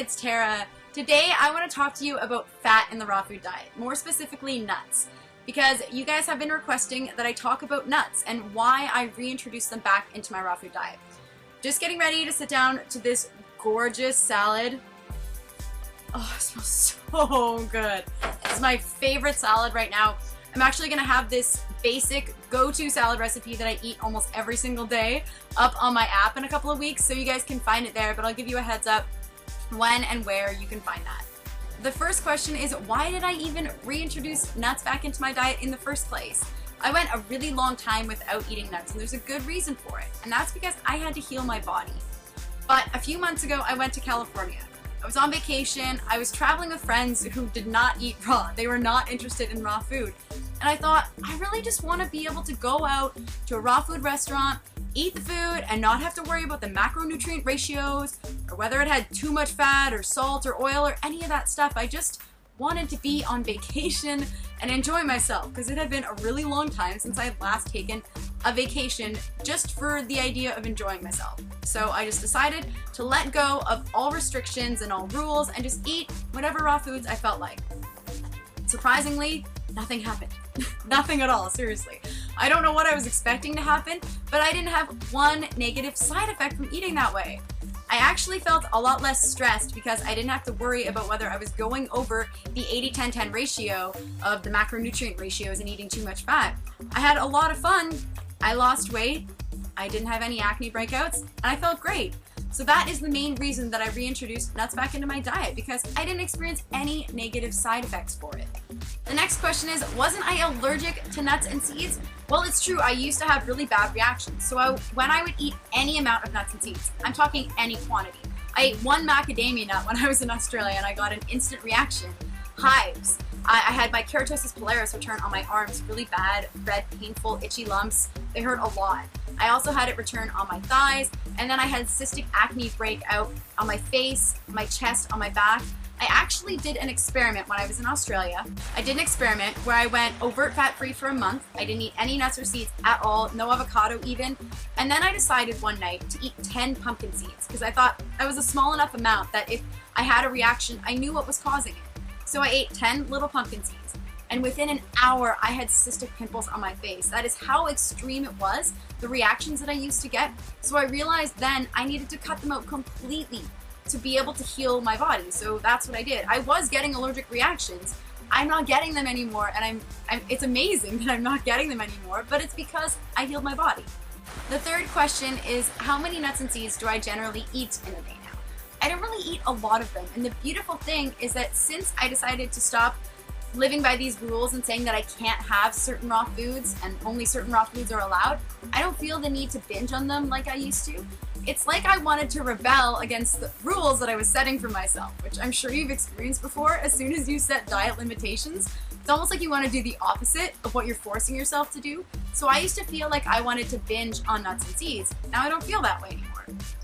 it's Tara. Today I want to talk to you about fat in the raw food diet, more specifically nuts, because you guys have been requesting that I talk about nuts and why I reintroduced them back into my raw food diet. Just getting ready to sit down to this gorgeous salad. Oh, it smells so good. It's my favorite salad right now. I'm actually going to have this basic go-to salad recipe that I eat almost every single day up on my app in a couple of weeks, so you guys can find it there, but I'll give you a heads up when and where you can find that. The first question is, why did I even reintroduce nuts back into my diet in the first place? I went a really long time without eating nuts, and there's a good reason for it, and that's because I had to heal my body. But a few months ago, I went to California. I was on vacation, I was traveling with friends who did not eat raw. They were not interested in raw food. And I thought, I really just want to be able to go out to a raw food restaurant, eat the food, and not have to worry about the macronutrient ratios, or whether it had too much fat or salt or oil or any of that stuff. I just wanted to be on vacation and enjoy myself, because it had been a really long time since I had last taken a vacation just for the idea of enjoying myself. So I just decided to let go of all restrictions and all rules and just eat whatever raw foods I felt like. Surprisingly, nothing happened. Nothing at all, seriously. I don't know what I was expecting to happen, but I didn't have one negative side effect from eating that way. I actually felt a lot less stressed because I didn't have to worry about whether I was going over the 80-10-10 ratio of the macronutrient ratios and eating too much fat. I had a lot of fun. I lost weight, I didn't have any acne breakouts, and I felt great. So that is the main reason that I reintroduced nuts back into my diet, because I didn't experience any negative side effects for it. The next question is, wasn't I allergic to nuts and seeds? Well, it's true, I used to have really bad reactions. So when I would eat any amount of nuts and seeds, I'm talking any quantity. I ate one macadamia nut when I was in Australia and I got an instant reaction. Hives. I had my keratosis pilaris return on my arms, really bad, red, painful, itchy lumps. They hurt a lot. I also had it return on my thighs, and then I had cystic acne break out on my face, my chest, on my back. I actually did an experiment when I was in Australia. I did an experiment where I went overt fat-free for a month. I didn't eat any nuts or seeds at all, no avocado even. And then I decided one night to eat 10 pumpkin seeds because I thought that was a small enough amount that if I had a reaction, I knew what was causing it. So I ate 10 little pumpkin seeds, and within an hour I had cystic pimples on my face. That is how extreme it was, the reactions that I used to get. So I realized then I needed to cut them out completely to be able to heal my body. So that's what I did. I was getting allergic reactions. I'm not getting them anymore, and it's amazing that I'm not getting them anymore, but it's because I healed my body. The third question is, how many nuts and seeds do I generally eat in a day now? I don't really eat a lot of them, and the beautiful thing is that since I decided to stop living by these rules and saying that I can't have certain raw foods and only certain raw foods are allowed, I don't feel the need to binge on them like I used to. It's like I wanted to rebel against the rules that I was setting for myself, which I'm sure you've experienced before. As soon as you set diet limitations, it's almost like you want to do the opposite of what you're forcing yourself to do. So I used to feel like I wanted to binge on nuts and seeds. Now I don't feel that way anymore.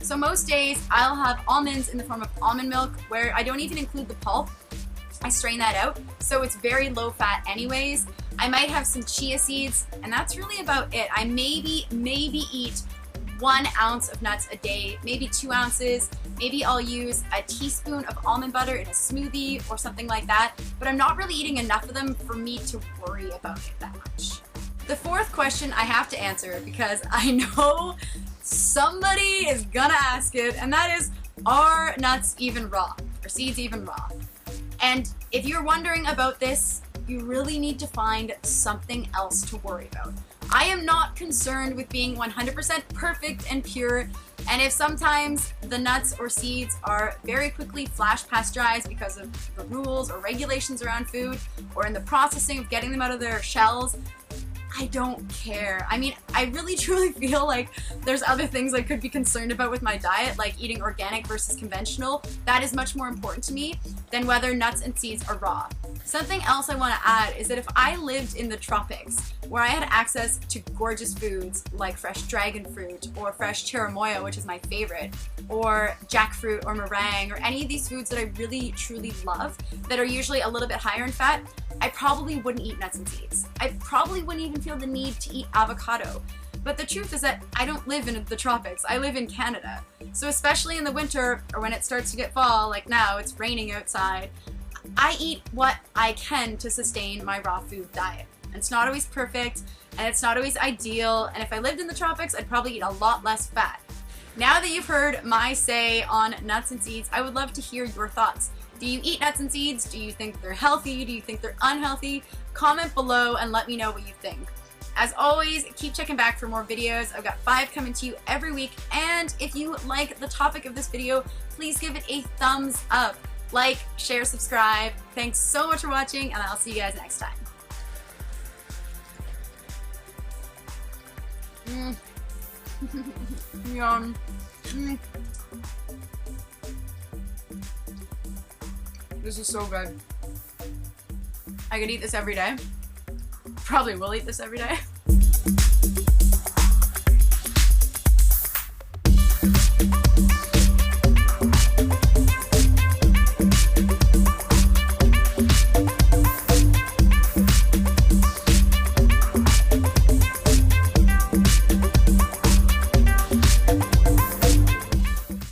So most days I'll have almonds in the form of almond milk, where I don't even include the pulp. I strain that out, so it's very low fat anyways. I might have some chia seeds, and that's really about it. I maybe eat 1 ounce of nuts a day, maybe 2 ounces. Maybe I'll use a teaspoon of almond butter in a smoothie or something like that, but I'm not really eating enough of them for me to worry about it that much. The fourth question I have to answer because I know somebody is gonna ask it, and that is, are nuts even raw? Are seeds even raw? And if you're wondering about this, you really need to find something else to worry about. I am not concerned with being 100% perfect and pure, and if sometimes the nuts or seeds are very quickly flash pasteurized because of the rules or regulations around food, or in the processing of getting them out of their shells, I don't care. I mean, I really truly feel like there's other things I could be concerned about with my diet, like eating organic versus conventional. That is much more important to me than whether nuts and seeds are raw. Something else I want to add is that if I lived in the tropics, where I had access to gorgeous foods like fresh dragon fruit or fresh cherimoya, which is my favorite, or jackfruit or meringue, or any of these foods that I really truly love that are usually a little bit higher in fat, I probably wouldn't eat nuts and seeds. I probably wouldn't even feel the need to eat avocado. But the truth is that I don't live in the tropics. I live in Canada. So especially in the winter, or when it starts to get fall, like now, it's raining outside, I eat what I can to sustain my raw food diet. And it's not always perfect, and it's not always ideal, and if I lived in the tropics, I'd probably eat a lot less fat. Now that you've heard my say on nuts and seeds, I would love to hear your thoughts. Do you eat nuts and seeds? Do you think they're healthy? Do you think they're unhealthy? Comment below and let me know what you think. As always, keep checking back for more videos. I've got 5 coming to you every week, and if you like the topic of this video, please give it a thumbs up. Like, share, subscribe. Thanks so much for watching, and I'll see you guys next time. Yum. This is so good. I could eat this every day. Probably will eat this every day.